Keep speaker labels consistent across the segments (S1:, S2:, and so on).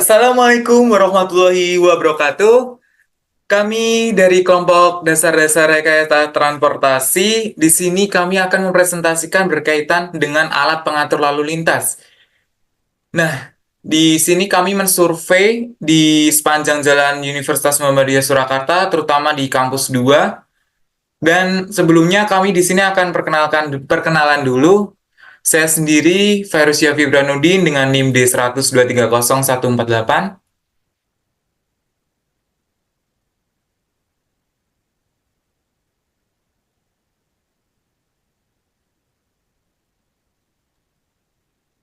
S1: Assalamualaikum warahmatullahi wabarakatuh. Kami dari kelompok dasar-dasar rekayasa transportasi. Di sini kami akan mempresentasikan berkaitan dengan alat pengatur lalu lintas. Nah, di sini kami mensurvei di sepanjang jalan Universitas Muhammadiyah Surakarta, terutama di kampus 2. Dan sebelumnya kami di sini akan perkenalan dulu. Saya sendiri Virus Yafi Branuddin dengan NIM D102301448.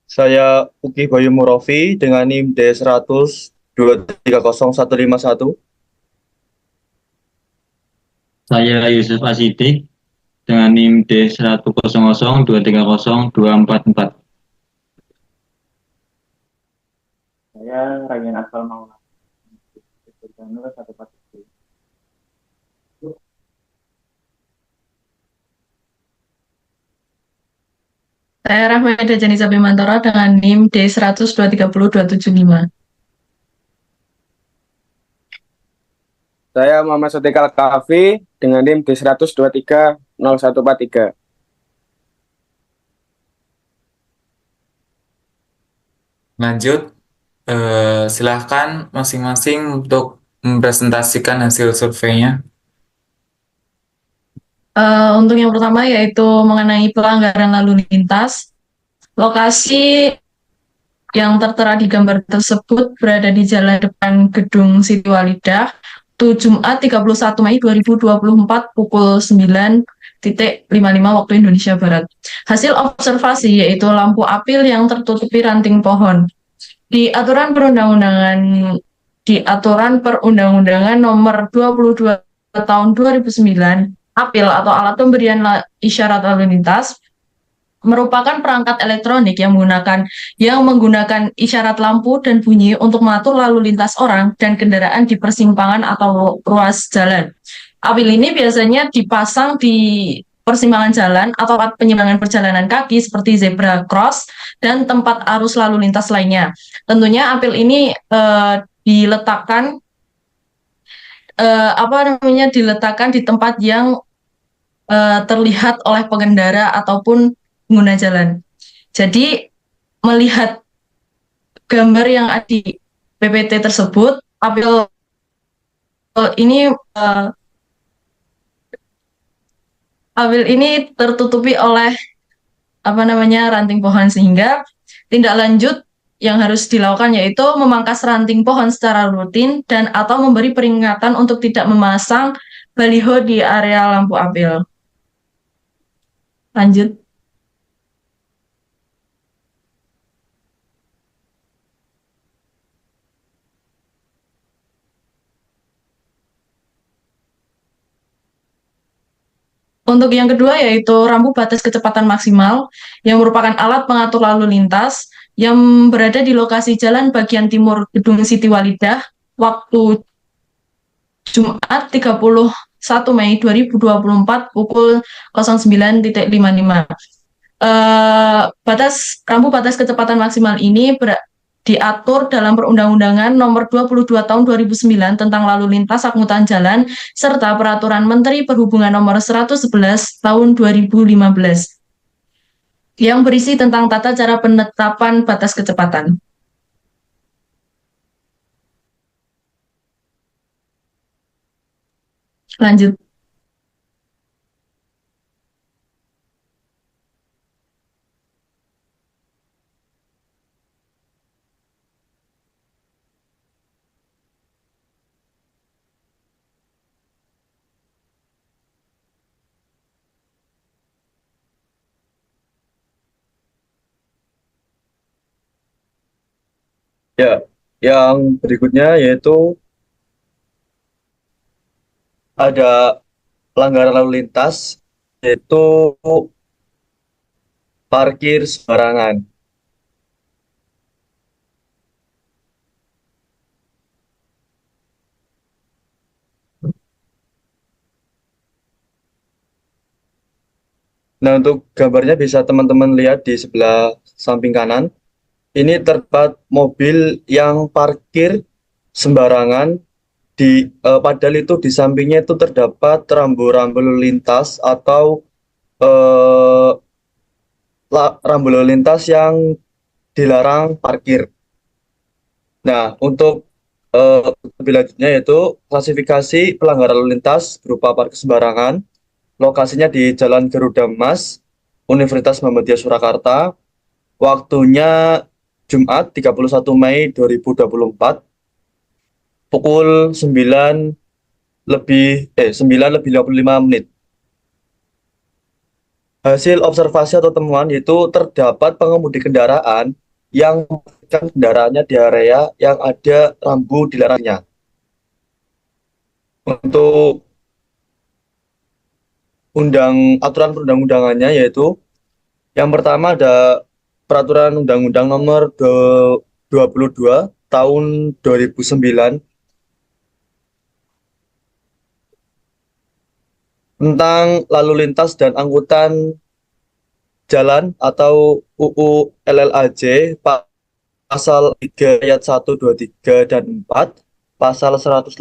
S2: Saya Uki Bayu Murofi dengan NIM D100230151.
S3: Saya Yusuf Asidik dengan NIM D100230244.
S4: Saya Ryan Asal Maulana. Channel 147.
S5: Saya Rahmaida Janisa Bimantoro dengan NIM D100230275.
S6: Saya Muhammad Sotikal Kafi dengan NIM D100230143.
S1: Lanjut, silahkan masing-masing untuk mempresentasikan hasil surveinya.
S5: Untuk yang pertama yaitu mengenai pelanggaran lalu lintas. Lokasi yang tertera di gambar tersebut berada di jalan depan Gedung Siti Walidah, Jumat 31 Mei 2024 pukul 9.55 waktu Indonesia Barat. Hasil observasi yaitu lampu apil yang tertutupi ranting pohon. Di aturan perundang-undangan nomor 22 tahun 2009, apil atau alat pemberian isyarat lalu lintas merupakan perangkat elektronik yang menggunakan isyarat lampu dan bunyi untuk mengatur lalu lintas orang dan kendaraan di persimpangan atau ruas jalan. Apil ini biasanya dipasang di persimpangan jalan atau penyimpangan perjalanan kaki seperti zebra cross dan tempat arus lalu lintas lainnya. Tentunya apil ini diletakkan di tempat yang terlihat oleh pengendara ataupun pengguna jalan. Jadi melihat gambar yang ada di PPT tersebut, apil ini tertutupi oleh ranting pohon, sehingga tindak lanjut yang harus dilakukan yaitu memangkas ranting pohon secara rutin dan atau memberi peringatan untuk tidak memasang baliho di area lampu apil. Lanjut. Untuk yang kedua yaitu rambu batas kecepatan maksimal yang merupakan alat pengatur lalu lintas yang berada di lokasi jalan bagian timur Gedung Siti Walidah waktu Jumat 31 Mei 2024 pukul 09.55. Rambu batas kecepatan maksimal ini diatur dalam Perundang-undangan Nomor 22 Tahun 2009 tentang Lalu Lintas Angkutan Jalan serta Peraturan Menteri Perhubungan Nomor 111 Tahun 2015 yang berisi tentang tata cara penetapan batas kecepatan. Lanjut.
S2: Ya, yang berikutnya yaitu ada pelanggaran lalu lintas, yaitu parkir sembarangan. Nah, untuk gambarnya bisa teman-teman lihat di sebelah samping kanan. ini terdapat mobil yang parkir sembarangan padahal itu di sampingnya itu terdapat rambu-rambu lalu lintas atau eh, rambu lalu lintas yang dilarang parkir. Nah, untuk lebih lanjutnya yaitu klasifikasi pelanggaran lalu lintas berupa parkir sembarangan. Lokasinya di Jalan Garuda Mas, Universitas Muhammadiyah Surakarta. Waktunya Jumat 31 Mei 2024 pukul 9 lebih 55 menit. Hasil observasi atau temuan yaitu terdapat pengemudi kendaraan yang mematikan kendaraannya di area yang ada rambu dilarangnya. Untuk aturan perundang-undangannya yaitu yang pertama ada Peraturan Undang-Undang Nomor 22 Tahun 2009 tentang lalu lintas dan angkutan jalan atau UU LLAJ pasal 3 ayat 1, 2, 3, dan 4, pasal 118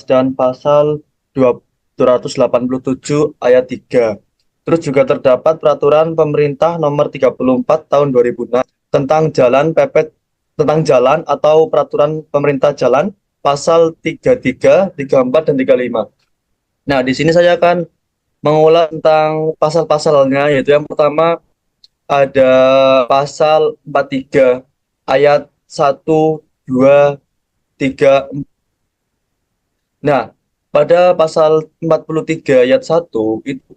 S2: dan pasal 287 ayat 3. Terus juga terdapat peraturan pemerintah nomor 34 tahun 2006 tentang jalan atau peraturan pemerintah jalan pasal 33, 34, dan 35. Nah, di sini saya akan mengulas tentang pasal-pasalnya, yaitu yang pertama ada pasal 43 ayat 1, 2, 3. Nah, pada pasal 43 ayat 1 itu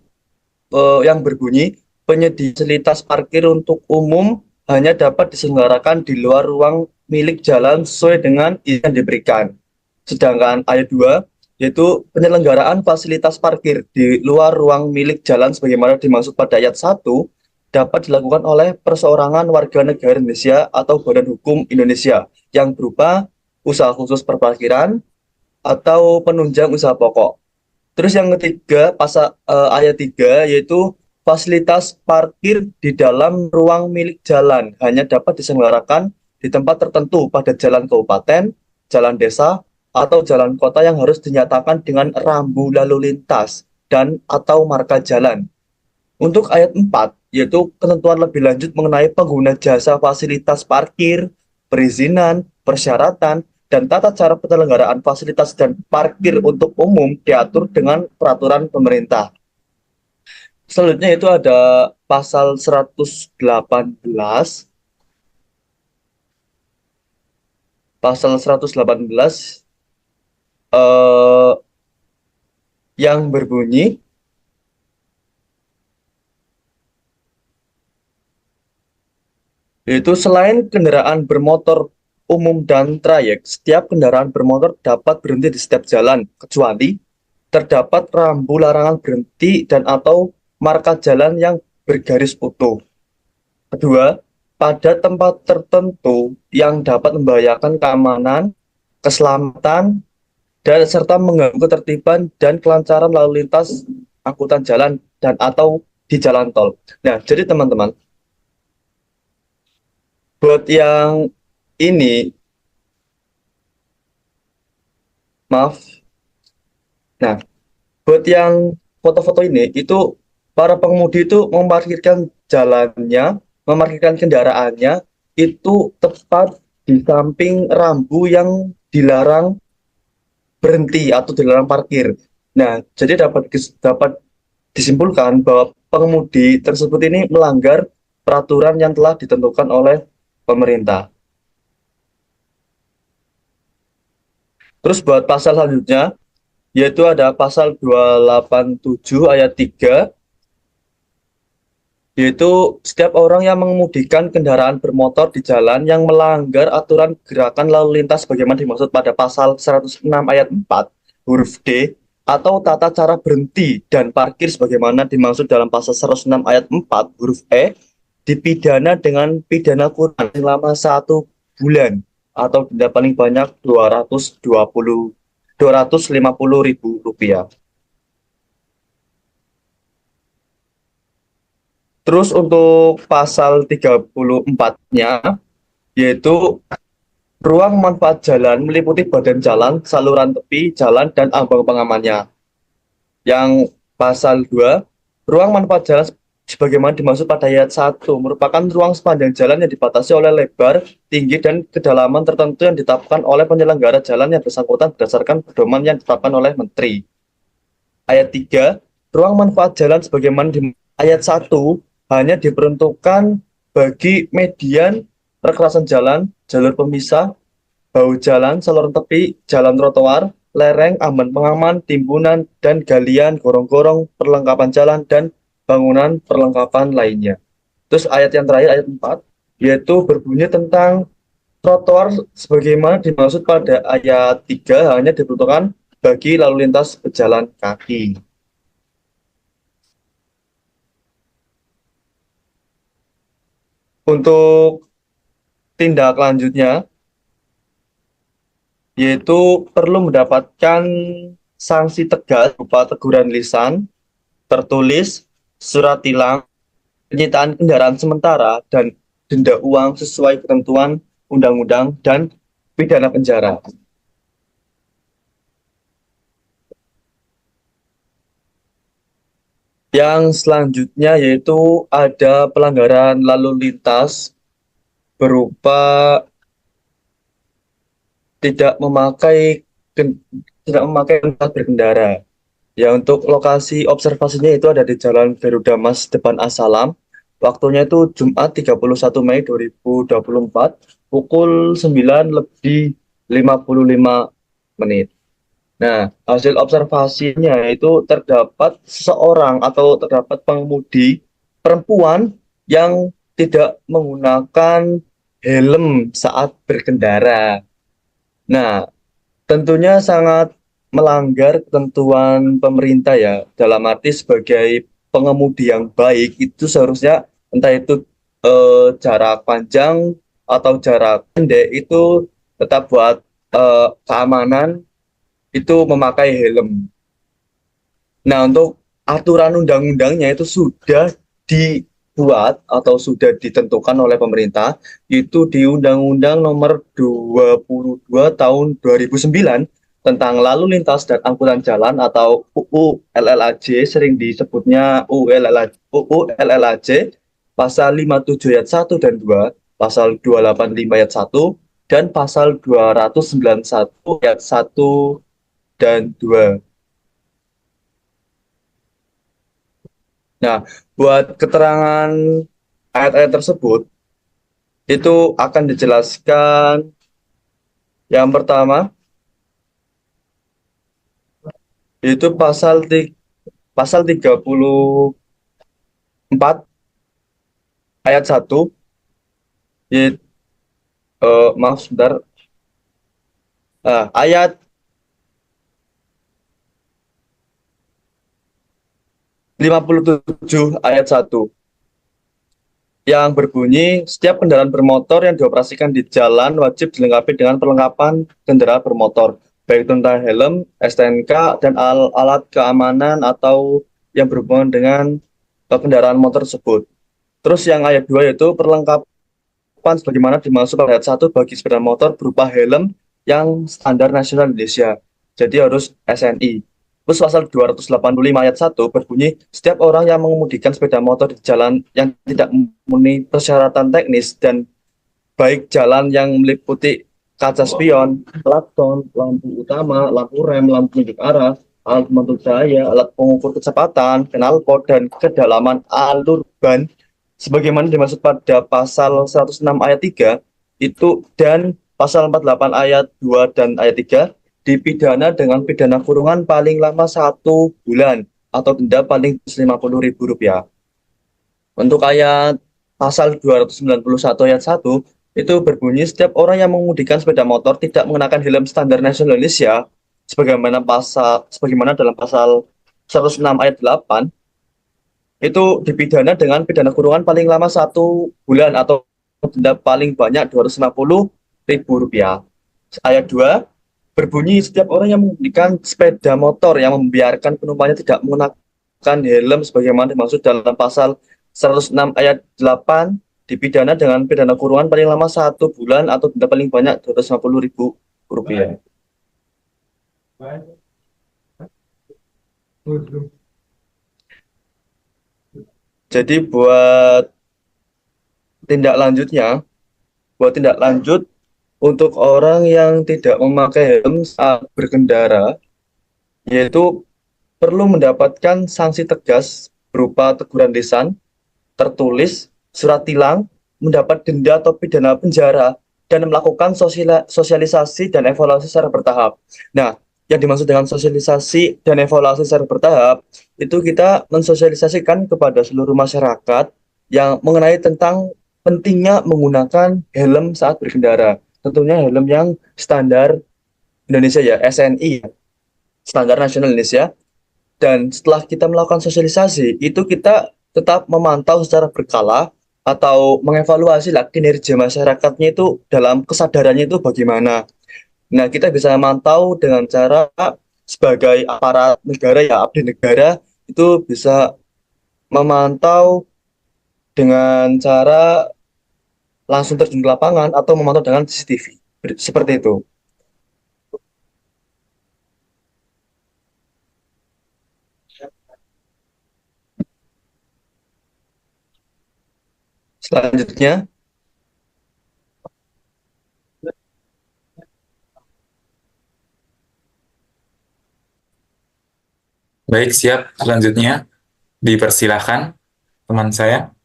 S2: yang berbunyi penyedia fasilitas parkir untuk umum hanya dapat diselenggarakan di luar ruang milik jalan sesuai dengan izin yang diberikan. Sedangkan ayat 2 yaitu penyelenggaraan fasilitas parkir di luar ruang milik jalan sebagaimana dimaksud pada ayat 1 dapat dilakukan oleh perseorangan warga negara Indonesia atau badan hukum Indonesia yang berupa usaha khusus perparkiran atau penunjang usaha pokok. Terus yang ketiga, ayat 3 yaitu fasilitas parkir di dalam ruang milik jalan hanya dapat diselenggarakan di tempat tertentu pada jalan kabupaten, jalan desa, atau jalan kota yang harus dinyatakan dengan rambu lalu lintas dan atau marka jalan. Untuk ayat 4 yaitu ketentuan lebih lanjut mengenai pengguna jasa fasilitas parkir, perizinan, persyaratan, dan tata cara penyelenggaraan fasilitas dan parkir untuk umum diatur dengan peraturan pemerintah. Selanjutnya itu ada pasal 118. Pasal 118 yang berbunyi yaitu selain kendaraan bermotor umum dan trayek, setiap kendaraan bermotor dapat berhenti di setiap jalan, kecuali terdapat rambu larangan berhenti dan atau marka jalan yang bergaris utuh. Kedua, pada tempat tertentu yang dapat membahayakan keamanan, keselamatan, dan serta mengganggu ketertiban dan kelancaran lalu lintas angkutan jalan dan atau di jalan tol. Nah, jadi teman-teman, buat yang ini, maaf. Nah, buat yang foto-foto ini, itu para pengemudi itu memarkirkan kendaraannya itu tepat di samping rambu yang dilarang berhenti atau dilarang parkir. Nah, jadi dapat disimpulkan bahwa pengemudi tersebut ini melanggar peraturan yang telah ditentukan oleh pemerintah. Terus buat pasal selanjutnya, yaitu ada pasal 287 ayat 3, yaitu setiap orang yang mengemudikan kendaraan bermotor di jalan yang melanggar aturan gerakan lalu lintas bagaimana dimaksud pada pasal 106 ayat 4 huruf D atau tata cara berhenti dan parkir sebagaimana dimaksud dalam pasal 106 ayat 4 huruf E dipidana dengan pidana kurungan selama 1 bulan atau denda paling banyak Rp250.000. Terus untuk pasal 34-nya yaitu ruang manfaat jalan meliputi badan jalan, saluran tepi, jalan, dan ambang pengamannya. Yang pasal 2, ruang manfaat jalan sebagaimana dimaksud pada ayat 1 merupakan ruang sepanjang jalan yang dibatasi oleh lebar, tinggi, dan kedalaman tertentu yang ditetapkan oleh penyelenggara jalan yang bersangkutan berdasarkan pedoman yang ditetapkan oleh Menteri. Ayat 3, ruang manfaat jalan sebagaimana di ayat 1 hanya diperuntukkan bagi median, perkerasan jalan, jalur pemisah, bahu jalan, saluran tepi, jalan trotoar, lereng, amban pengaman, timbunan, dan galian, gorong-gorong, perlengkapan jalan, dan bangunan perlengkapan lainnya. Terus ayat yang terakhir, ayat 4, yaitu berbunyi tentang trotoar sebagaimana dimaksud pada ayat 3 hanya diperuntukkan bagi lalu lintas pejalan kaki. Untuk tindak lanjutnya, yaitu perlu mendapatkan sanksi tegas berupa teguran lisan, tertulis, surat tilang, penyitaan kendaraan sementara, dan denda uang sesuai ketentuan undang-undang dan pidana penjara. Yang selanjutnya yaitu ada pelanggaran lalu lintas berupa tidak memakai tempat berkendara. Ya, untuk lokasi observasinya itu ada di Jalan Garuda Mas depan Asalam. Waktunya itu Jumat 31 Mei 2024 pukul 9:55. Nah, hasil observasinya itu terdapat seseorang atau terdapat pengemudi perempuan yang tidak menggunakan helm saat berkendara. Nah, tentunya sangat melanggar ketentuan pemerintah ya, dalam arti sebagai pengemudi yang baik itu seharusnya entah itu jarak panjang atau jarak pendek itu tetap buat keamanan itu memakai helm. Nah, untuk aturan undang-undangnya itu sudah dibuat atau sudah ditentukan oleh pemerintah, itu di Undang-Undang Nomor 22 Tahun 2009 tentang Lalu Lintas dan Angkutan Jalan atau UU LLAJ, sering disebutnya UU LLAJ, pasal 57 ayat 1 dan 2, pasal 285 ayat 1, dan pasal 291 ayat 1 dan 2. Nah, buat keterangan ayat-ayat tersebut, itu akan dijelaskan yang pertama, yaitu pasal 34 ayat 1, yaitu, maaf sebentar, ayat 57 ayat 1 yang berbunyi setiap kendaraan bermotor yang dioperasikan di jalan wajib dilengkapi dengan perlengkapan kendaraan bermotor baik tentang helm, STNK, dan alat keamanan atau yang berhubungan dengan kendaraan motor tersebut. Terus yang ayat 2 yaitu perlengkapan sebagaimana dimaksud pada ayat 1 bagi sepeda motor berupa helm yang standar nasional Indonesia. Jadi harus SNI. Terus pasal 285 ayat 1 berbunyi, setiap orang yang mengemudikan sepeda motor di jalan yang tidak memenuhi persyaratan teknis dan baik jalan yang meliputi kaca spion, klakson, lampu utama, lampu rem, lampu tunjuk arah, alat pemantau cahaya, alat pengukur kecepatan, knalpot, dan kedalaman alur ban, sebagaimana dimaksud pada pasal 106 ayat 3, itu dan pasal 48 ayat 2 dan ayat 3, dipidana dengan pidana kurungan paling lama 1 bulan atau denda paling Rp50.000. Untuk ayat pasal 291 ayat 1 itu berbunyi setiap orang yang mengemudikan sepeda motor tidak mengenakan helm standar nasional Indonesia sebagaimana dalam pasal 106 ayat 8 itu dipidana dengan pidana kurungan paling lama 1 bulan atau denda paling banyak Rp250.000. Ayat 2 berbunyi setiap orang yang mengemudikan sepeda motor yang membiarkan penumpangnya tidak mengenakan helm sebagaimana dimaksud dalam pasal 106 ayat 8 dipidana dengan pidana kurungan paling lama 1 bulan atau denda paling banyak Rp250.000. Jadi buat tindak lanjut untuk orang yang tidak memakai helm saat berkendara, yaitu perlu mendapatkan sanksi tegas berupa teguran lisan, tertulis, surat tilang, mendapat denda atau pidana penjara, dan melakukan sosialisasi dan evaluasi secara bertahap. Nah, yang dimaksud dengan sosialisasi dan evaluasi secara bertahap, itu kita mensosialisasikan kepada seluruh masyarakat yang mengenai tentang pentingnya menggunakan helm saat berkendara. Tentunya helm yang standar Indonesia ya, SNI, standar nasional Indonesia. Dan setelah kita melakukan sosialisasi, itu kita tetap memantau secara berkala atau mengevaluasi lah kinerja masyarakatnya itu dalam kesadarannya itu bagaimana. Nah, kita bisa memantau dengan cara sebagai aparat negara ya, abdi negara, itu bisa memantau dengan cara langsung terjun ke lapangan atau memantau dengan CCTV. Seperti itu. Selanjutnya,
S1: Baik, siap. Selanjutnya, dipersilahkan teman saya.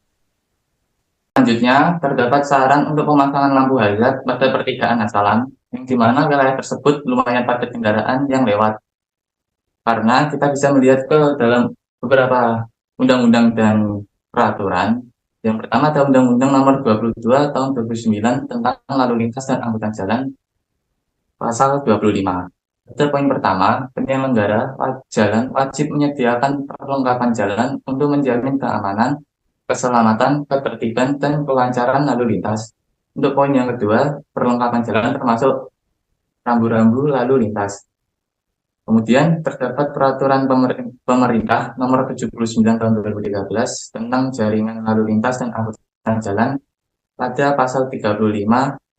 S7: Selanjutnya, terdapat saran untuk pemasangan lampu hazard pada pertigaan asalan, yang di mana wilayah tersebut lumayan padat kendaraan yang lewat. Karena kita bisa melihat ke dalam beberapa undang-undang dan peraturan. Yang pertama ada Undang-Undang Nomor 22 Tahun 2009 tentang Lalu Lintas dan Angkutan Jalan, Pasal 25. Pada poin pertama, penyelenggara jalan wajib menyediakan perlengkapan jalan untuk menjamin keamanan, keselamatan, ketertiban, dan kelancaran lalu lintas. Untuk poin yang kedua, perlengkapan jalan termasuk rambu-rambu lalu lintas. Kemudian terdapat peraturan pemerintah nomor 79 tahun 2013 tentang jaringan lalu lintas dan angkutan jalan. Pada pasal 35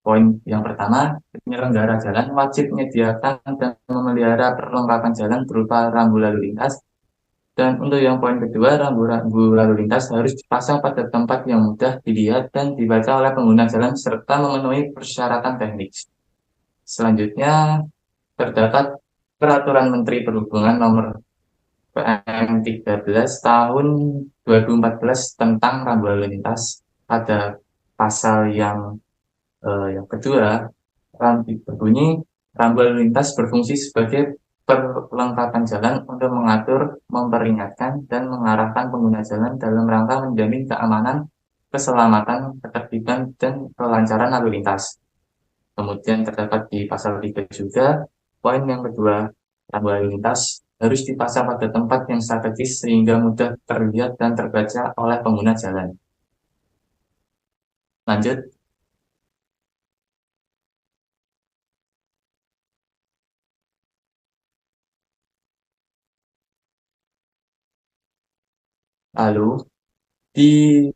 S7: poin yang pertama, penyelenggara jalan wajib menyediakan dan memelihara perlengkapan jalan berupa rambu lalu lintas. Dan untuk yang poin kedua, rambu-rambu lalu lintas harus dipasang pada tempat yang mudah dilihat dan dibaca oleh pengguna jalan serta memenuhi persyaratan teknis. Selanjutnya, terdapat Peraturan Menteri Perhubungan Nomor PM 13 Tahun 2014 tentang rambu lalu lintas. Pada pasal yang kedua, berbunyi rambu lalu lintas berfungsi sebagai perlengkapan jalan untuk mengatur, memperingatkan, dan mengarahkan pengguna jalan dalam rangka menjamin keamanan, keselamatan, ketertiban, dan kelancaran lalu lintas. Kemudian terdapat di pasal 3 juga, poin yang kedua, rambu lalu lintas harus dipasang pada tempat yang strategis sehingga mudah terlihat dan terbaca oleh pengguna jalan. Lanjut. Lalu, di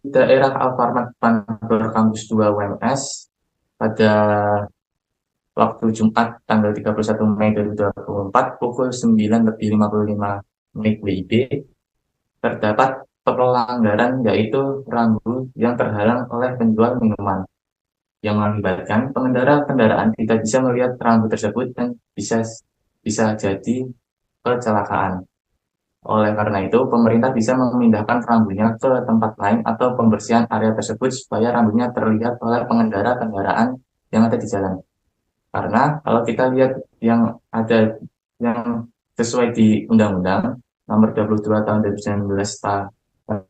S7: daerah Alfamart Pantor Kampus 2 UMS, pada waktu Jumat tanggal 31 Mei 2024 pukul 9:55 WIB, terdapat pelanggaran yaitu rambu yang terhalang oleh penjual minuman, yang mengakibatkan pengendara kendaraan tidak bisa melihat rambu tersebut dan bisa jadi kecelakaan. Oleh karena itu, pemerintah bisa memindahkan rambunya ke tempat lain atau pembersihan area tersebut supaya rambunya terlihat oleh pengendara kendaraan yang ada di jalan. Karena kalau kita lihat yang ada yang sesuai di Undang-Undang Nomor 22 Tahun 2019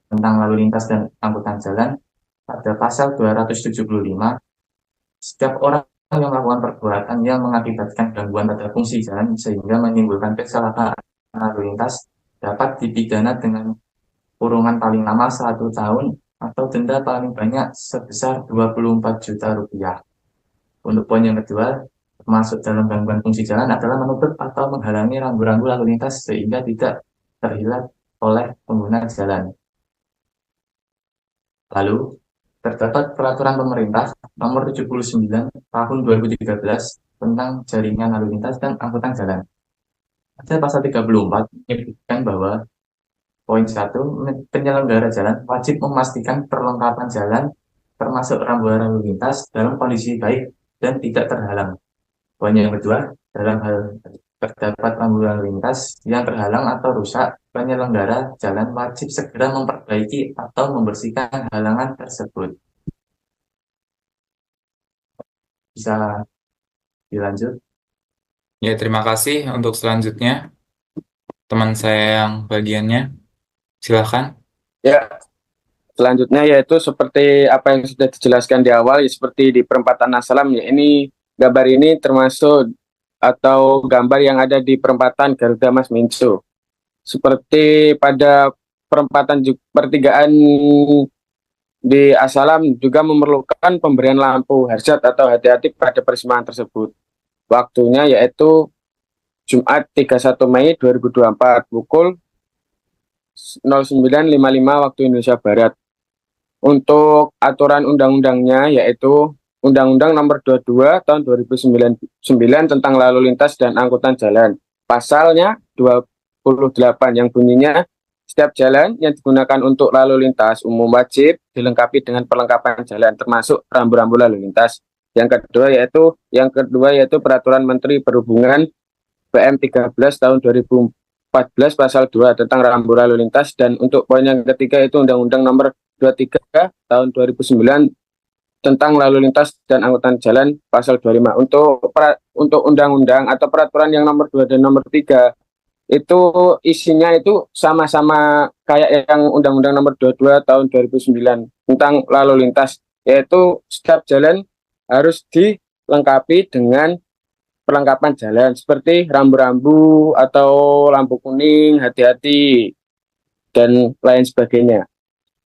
S7: tentang Lalu Lintas dan Angkutan Jalan, pada pasal 275, setiap orang yang melakukan perbuatan yang mengakibatkan gangguan pada fungsi jalan sehingga menimbulkan kecelakaan lalu lintas dapat dipidana dengan kurungan paling lama 1 tahun atau denda paling banyak sebesar Rp24 juta. Untuk poin yang kedua, termasuk dalam gangguan fungsi jalan adalah menutup atau menghalangi rambu-rambu lalu lintas sehingga tidak terlihat oleh pengguna jalan. Lalu, terdapat peraturan pemerintah nomor 79 tahun 2013 tentang jaringan lalu lintas dan angkutan jalan. Ada pasal 34 menyebutkan bahwa poin 1, penyelenggara jalan wajib memastikan perlengkapan jalan termasuk rambu lalu lintas dalam kondisi baik dan tidak terhalang. Poin yang kedua, dalam hal terdapat rambu lalu lintas yang terhalang atau rusak, penyelenggara jalan wajib segera memperbaiki atau membersihkan halangan tersebut. Bisa dilanjut?
S1: Ya, terima kasih untuk selanjutnya. Teman saya yang bagiannya, silahkan.
S6: Ya, selanjutnya yaitu seperti apa yang sudah dijelaskan di awal, ya, seperti di perempatan Asalam, ya, ini gambar ini termasuk atau gambar yang ada di perempatan Garuda Mas Minso. Seperti pada pertigaan di Asalam juga memerlukan pemberian lampu hazard atau hati-hati pada persimpangan tersebut. Waktunya yaitu Jumat 31 Mei 2024 pukul 09.55 waktu Indonesia Barat. Untuk aturan undang-undangnya yaitu Undang-Undang Nomor 22 Tahun 2009 tentang Lalu Lintas dan Angkutan Jalan. Pasalnya 28 yang bunyinya setiap jalan yang digunakan untuk lalu lintas umum wajib dilengkapi dengan perlengkapan jalan termasuk rambu-rambu lalu lintas. Yang kedua yaitu Peraturan Menteri Perhubungan PM 13 tahun 2014 pasal 2 tentang rambu lalu lintas, dan untuk poin yang ketiga itu Undang-Undang Nomor 23 tahun 2009 tentang lalu lintas dan angkutan jalan pasal 25. Untuk undang-undang atau peraturan yang nomor 2 dan nomor 3 itu isinya itu sama-sama kayak yang Undang-Undang Nomor 22 tahun 2009 tentang lalu lintas, yaitu setiap jalan harus dilengkapi dengan perlengkapan jalan seperti rambu-rambu atau lampu kuning, hati-hati, dan lain sebagainya.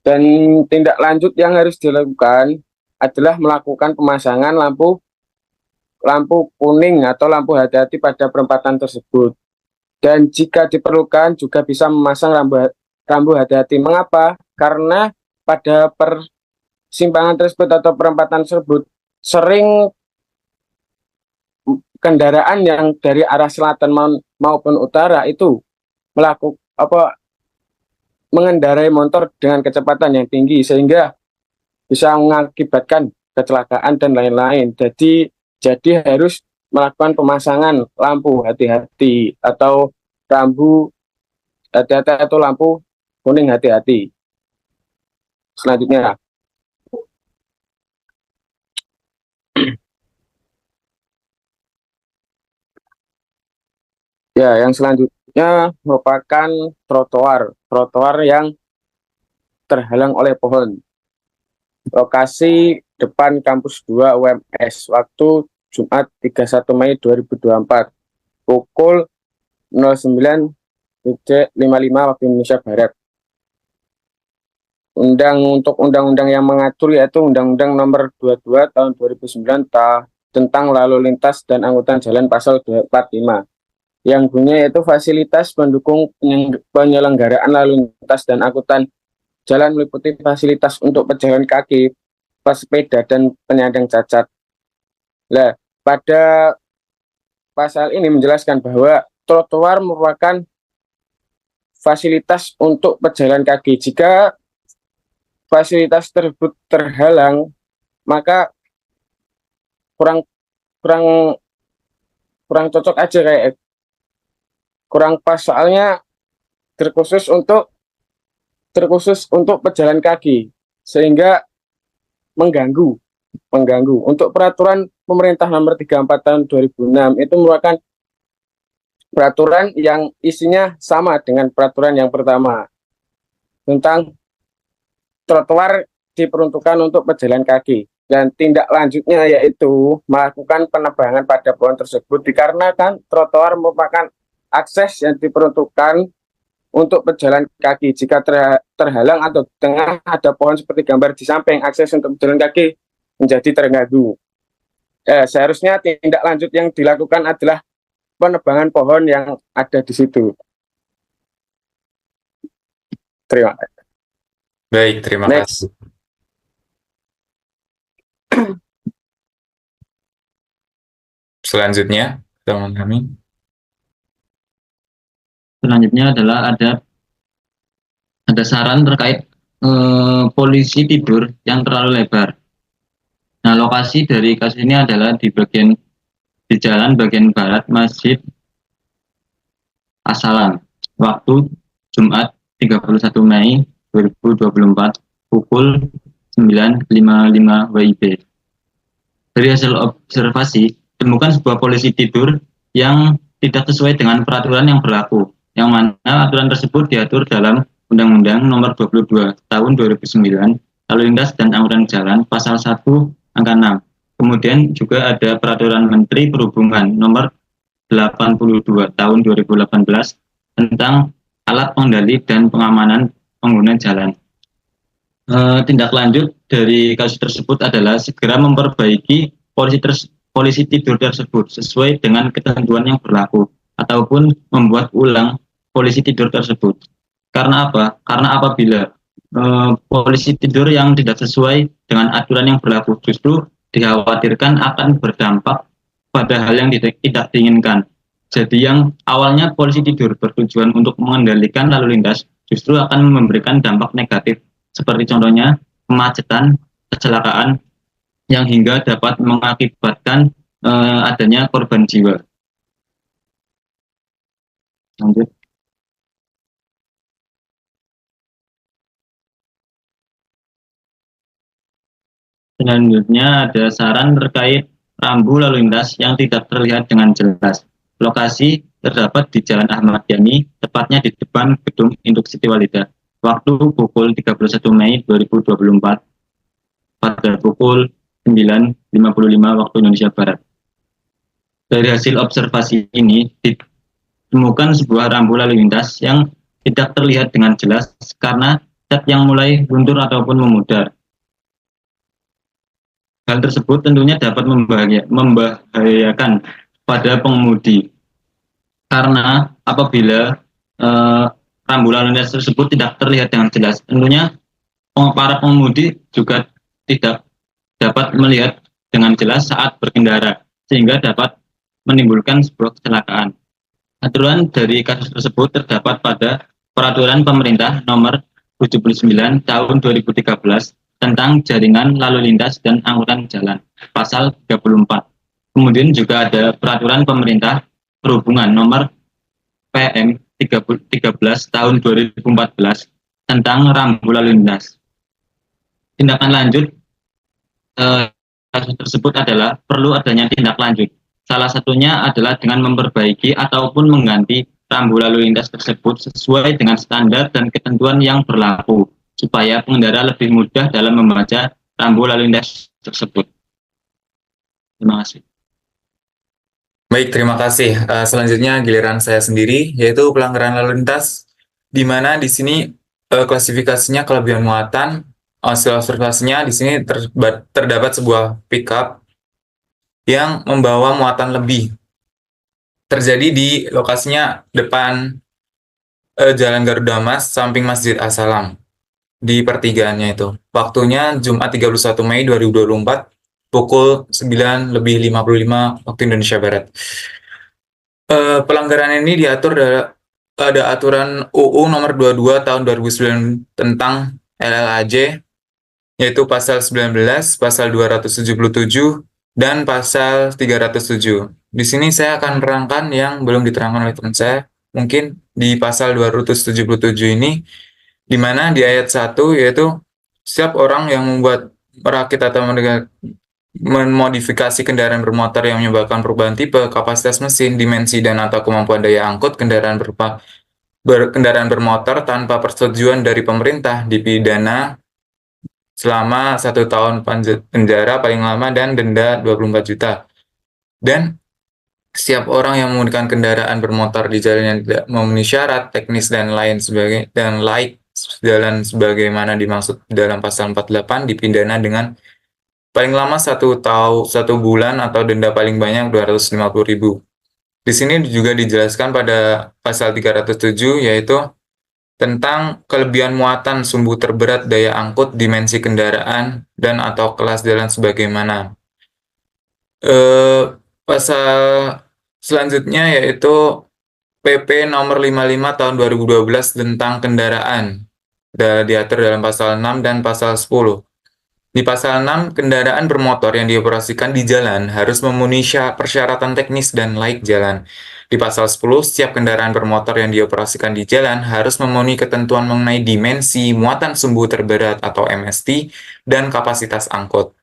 S6: Dan tindak lanjut yang harus dilakukan adalah melakukan pemasangan lampu kuning atau lampu hati-hati pada perempatan tersebut. Dan jika diperlukan juga bisa memasang rambu hati-hati. Mengapa? Karena pada persimpangan tersebut atau perempatan tersebut sering kendaraan yang dari arah selatan maupun utara itu mengendarai motor dengan kecepatan yang tinggi sehingga bisa mengakibatkan kecelakaan dan lain-lain. Jadi harus melakukan pemasangan lampu hati-hati atau rambu hati-hati atau lampu kuning hati-hati. Selanjutnya, ya, yang selanjutnya merupakan trotoar yang terhalang oleh pohon. Lokasi depan kampus 2 UMS, waktu Jumat 31 Mei 2024 pukul 09.55 waktu Indonesia Barat. Untuk undang-undang yang mengatur yaitu Undang-Undang Nomor 22 Tahun 2009 tentang Lalu Lintas dan Angkutan Jalan pasal 245. Yang bunyinya yaitu fasilitas pendukung penyelenggaraan lalu lintas dan angkutan jalan meliputi fasilitas untuk pejalan kaki, pesepeda, dan penyandang cacat. Nah, pada pasal ini menjelaskan bahwa trotoar merupakan fasilitas untuk pejalan kaki. Jika fasilitas tersebut terhalang, maka kurang cocok aja, kayak kurang pas, soalnya terkhusus untuk pejalan kaki sehingga mengganggu. Untuk peraturan pemerintah nomor 34 tahun 2006 itu merupakan peraturan yang isinya sama dengan peraturan yang pertama tentang trotoar diperuntukkan untuk pejalan kaki, dan tindak lanjutnya yaitu melakukan penebangan pada pohon tersebut dikarenakan trotoar merupakan akses yang diperuntukkan untuk pejalan kaki. Jika terhalang atau tengah ada pohon seperti gambar di samping, akses untuk pejalan kaki menjadi terganggu. Seharusnya tindak lanjut yang dilakukan adalah penebangan pohon yang ada di situ. Terima kasih.
S1: Baik, terima
S6: Next.
S1: kasih. Selanjutnya, teman kami.
S3: Selanjutnya adalah ada saran terkait polisi tidur yang terlalu lebar. Nah, lokasi dari kasus ini adalah di jalan bagian barat Masjid As-Salam. Waktu Jumat 31 Mei 2024 pukul 9.55 WIB. Dari hasil observasi, temukan sebuah polisi tidur yang tidak sesuai dengan peraturan yang berlaku, yang mana aturan tersebut diatur dalam Undang-Undang Nomor 22 Tahun 2009 Lalu Lintas dan Angkutan Jalan Pasal 1 Angka 6. Kemudian juga ada Peraturan Menteri Perhubungan Nomor 82 Tahun 2018 tentang alat pengendali dan pengamanan pengguna jalan. Tindak lanjut dari kasus tersebut adalah segera memperbaiki polisi tidur tersebut sesuai dengan ketentuan yang berlaku ataupun membuat ulang polisi tidur tersebut. Karena apa? Karena apabila polisi tidur yang tidak sesuai dengan aturan yang berlaku justru dikhawatirkan akan berdampak pada hal yang tidak diinginkan. Jadi yang awalnya polisi tidur bertujuan untuk mengendalikan lalu lintas justru akan memberikan dampak negatif seperti contohnya kemacetan, kecelakaan yang hingga dapat mengakibatkan adanya korban jiwa. Lanjut. Selanjutnya ada saran terkait rambu lalu lintas yang tidak terlihat dengan jelas. Lokasi terdapat di Jalan Ahmad Yani, tepatnya di depan Gedung Induk Siti Walida. Waktu pukul 31 Mei 2024 pada pukul 9.55 waktu Indonesia Barat. Dari hasil observasi ini ditemukan sebuah rambu lalu lintas yang tidak terlihat dengan jelas karena cat yang mulai luntur ataupun memudar. Hal tersebut tentunya dapat membahayakan pada pengemudi karena apabila rambu lalu lintas tersebut tidak terlihat dengan jelas, tentunya para pengemudi juga tidak dapat melihat dengan jelas saat berkendara sehingga dapat menimbulkan sebuah kecelakaan. Aturan dari kasus tersebut terdapat pada Peraturan Pemerintah Nomor 79 Tahun 2013 tentang Jaringan Lalu Lintas dan Angkutan Jalan, Pasal 34. Kemudian juga ada Peraturan Pemerintah Perhubungan Nomor PM 13 Tahun 2014 tentang rambu lalu lintas. Tindakan lanjut kasus tersebut adalah perlu adanya tindak lanjut. Salah satunya adalah dengan memperbaiki ataupun mengganti rambu lalu lintas tersebut sesuai dengan standar dan ketentuan yang berlaku, supaya pengendara lebih mudah dalam membaca rambu lalu lintas tersebut. Terima kasih.
S1: Baik, terima kasih. Selanjutnya giliran saya sendiri, yaitu pelanggaran lalu lintas, di mana di sini klasifikasinya kelebihan muatan. Hasil observasinya di sini terdapat sebuah pickup yang membawa muatan lebih. Terjadi di lokasinya depan Jalan Garuda Mas, samping Masjid As-Salam, di pertigaannya itu. Waktunya Jumat 31 Mei 2024, pukul 9.55 waktu Indonesia Barat. Pelanggaran ini diatur ada aturan UU nomor 22 tahun 2009 tentang LLAJ, yaitu pasal 19, pasal 277, dan pasal 307. Di sini saya akan menerangkan yang belum diterangkan oleh teman saya. Mungkin di pasal 277 ini, di mana di ayat 1, yaitu setiap orang yang membuat, merakit atau memodifikasi kendaraan bermotor yang menyebabkan perubahan tipe, kapasitas mesin, dimensi, dan atau kemampuan daya angkut kendaraan bermotor tanpa persetujuan dari pemerintah dipidana selama 1 tahun penjara paling lama dan denda 24 juta. Dan setiap orang yang menggunakan kendaraan bermotor di jalan yang tidak memenuhi syarat teknis dan lain sebagainya dan laik jalan sebagaimana dimaksud dalam pasal 48 dipidana dengan paling lama 1 bulan atau denda paling banyak 250.000. Di sini juga dijelaskan pada pasal 307, yaitu tentang kelebihan muatan, sumbu terberat, daya angkut, dimensi kendaraan, dan atau kelas jalan sebagaimana. Pasal selanjutnya yaitu PP nomor 55 tahun 2012 tentang kendaraan. Diatur dalam pasal 6 dan pasal 10. Di pasal 6, kendaraan bermotor yang dioperasikan di jalan harus memenuhi persyaratan teknis dan laik jalan. Di pasal 10, setiap kendaraan bermotor yang dioperasikan di jalan harus memenuhi ketentuan mengenai dimensi, muatan sumbu terberat atau MST, dan kapasitas angkut.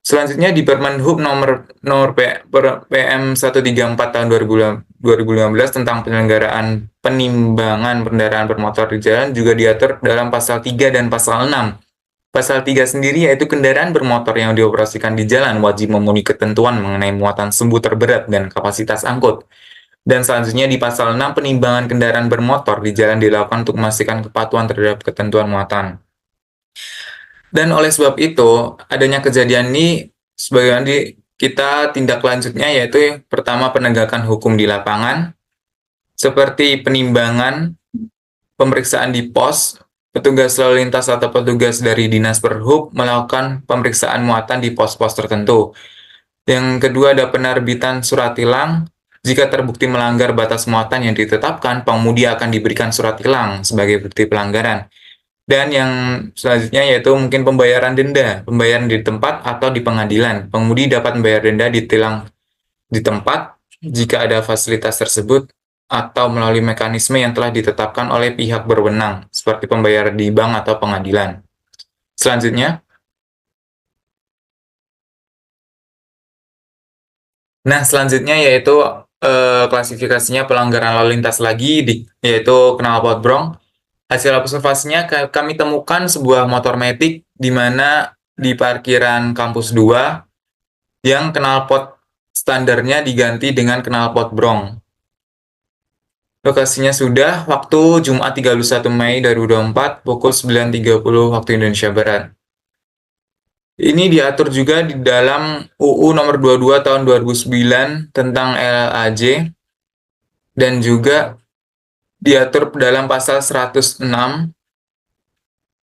S1: Selanjutnya di Permenhub nomor PM 134 tahun 2015 tentang penyelenggaraan penimbangan kendaraan bermotor di jalan juga diatur dalam pasal 3 dan pasal 6. Pasal 3 sendiri yaitu kendaraan bermotor yang dioperasikan di jalan wajib memenuhi ketentuan mengenai muatan sumbu terberat dan kapasitas angkut. Dan selanjutnya di pasal 6 penimbangan kendaraan bermotor di jalan dilakukan untuk memastikan kepatuhan terhadap ketentuan muatan. Dan oleh sebab itu, adanya kejadian ini sebagaimana kita tindak lanjutnya yaitu pertama penegakan hukum di lapangan, seperti penimbangan, pemeriksaan di pos, petugas lalu lintas atau petugas dari Dinas Perhub melakukan pemeriksaan muatan di pos-pos tertentu. Yang kedua ada penerbitan surat tilang. Jika terbukti melanggar batas muatan yang ditetapkan, pengemudi akan diberikan surat tilang sebagai bukti pelanggaran. Dan yang selanjutnya yaitu mungkin pembayaran denda, pembayaran di tempat atau di pengadilan. Pengemudi dapat membayar denda di tilang di tempat jika ada fasilitas tersebut atau melalui mekanisme yang telah ditetapkan oleh pihak berwenang, seperti pembayaran di bank atau pengadilan. Selanjutnya, yaitu klasifikasinya pelanggaran lalu lintas lagi, yaitu knalpot brong. Hasil observasinya kami temukan sebuah motor matic di mana di parkiran kampus 2 yang knalpot standarnya diganti dengan knalpot brong. Lokasinya sudah waktu Jumat 31 Mei 2024 pukul 9.30 waktu Indonesia Barat. Ini diatur juga di dalam UU nomor 22 tahun 2009 tentang LAJ dan juga diatur dalam pasal 106,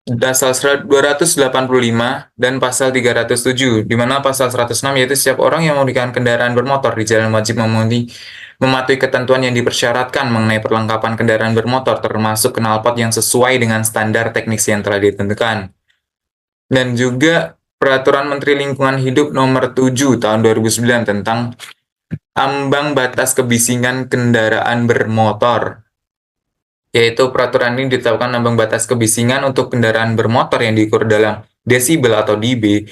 S1: pasal 285, dan pasal 307, di mana pasal 106 yaitu setiap orang yang menggunakan kendaraan bermotor di jalan wajib mematuhi ketentuan yang dipersyaratkan mengenai perlengkapan kendaraan bermotor, termasuk knalpot yang sesuai dengan standar teknis yang telah ditentukan. Dan juga Peraturan Menteri Lingkungan Hidup nomor 7 tahun 2009 tentang ambang batas kebisingan kendaraan bermotor. Yaitu peraturan ini ditetapkan ambang batas kebisingan untuk kendaraan bermotor yang diukur dalam desibel atau dB.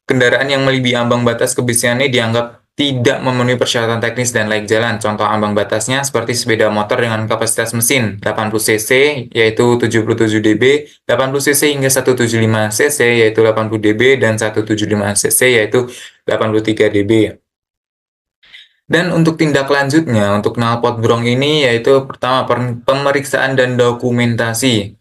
S1: Kendaraan yang melebihi ambang batas kebisingan ini dianggap tidak memenuhi persyaratan teknis dan layak jalan. Contoh ambang batasnya seperti sepeda motor dengan kapasitas mesin 80 cc yaitu 77 dB, 80 cc hingga 175 cc yaitu 80 dB, dan 175 cc yaitu 83 dB. Dan untuk tindak lanjutnya, untuk knalpot brong ini yaitu pertama pemeriksaan dan dokumentasi.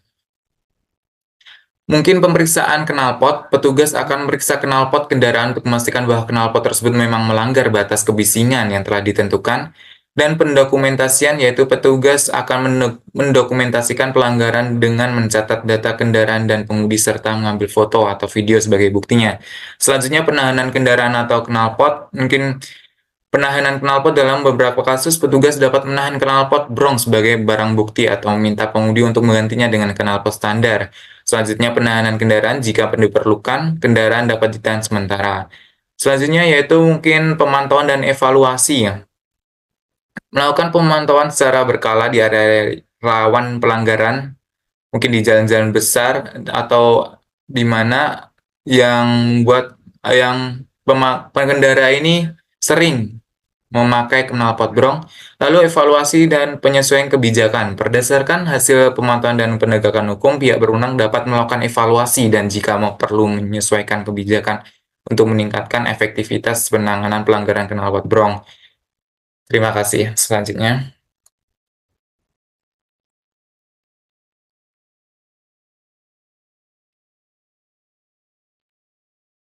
S1: Mungkin pemeriksaan knalpot, petugas akan memeriksa knalpot kendaraan untuk memastikan bahwa knalpot tersebut memang melanggar batas kebisingan yang telah ditentukan. Dan pendokumentasian yaitu petugas akan mendokumentasikan pelanggaran dengan mencatat data kendaraan dan pengemudi serta mengambil foto atau video sebagai buktinya. Selanjutnya penahanan kendaraan atau knalpot, mungkin penahanan knalpot dalam beberapa kasus, petugas dapat menahan knalpot brong sebagai barang bukti atau meminta pengemudi untuk menggantinya dengan knalpot standar. Selanjutnya penahanan kendaraan jika diperlukan, kendaraan dapat ditahan sementara. Selanjutnya yaitu mungkin pemantauan dan evaluasi. Melakukan pemantauan secara berkala di area rawan pelanggaran, mungkin di jalan-jalan besar atau di mana yang pengendara ini sering memakai knalpot brong, lalu evaluasi dan penyesuaian kebijakan. Berdasarkan hasil pemantauan dan penegakan hukum, pihak berwenang dapat melakukan evaluasi dan jika perlu menyesuaikan kebijakan untuk meningkatkan efektivitas penanganan pelanggaran knalpot brong. Terima kasih. Selanjutnya.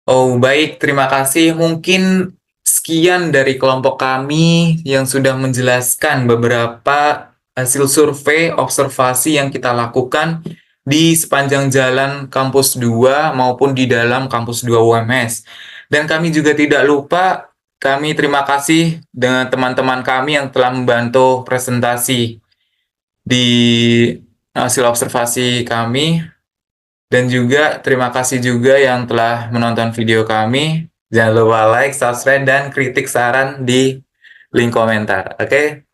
S1: Oh, baik. Terima kasih. Mungkin sekian dari kelompok kami yang sudah menjelaskan beberapa hasil survei observasi yang kita lakukan di sepanjang jalan kampus 2 maupun di dalam kampus 2 UMS. Dan kami juga tidak lupa, kami terima kasih dengan teman-teman kami yang telah membantu presentasi di hasil observasi kami. Dan juga terima kasih juga yang telah menonton video kami. Jangan lupa like, subscribe, dan kritik saran di link komentar. Oke?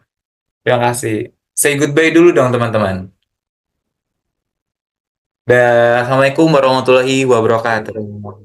S1: Terima kasih. Say goodbye dulu dong teman-teman. Assalamualaikum warahmatullahi wabarakatuh.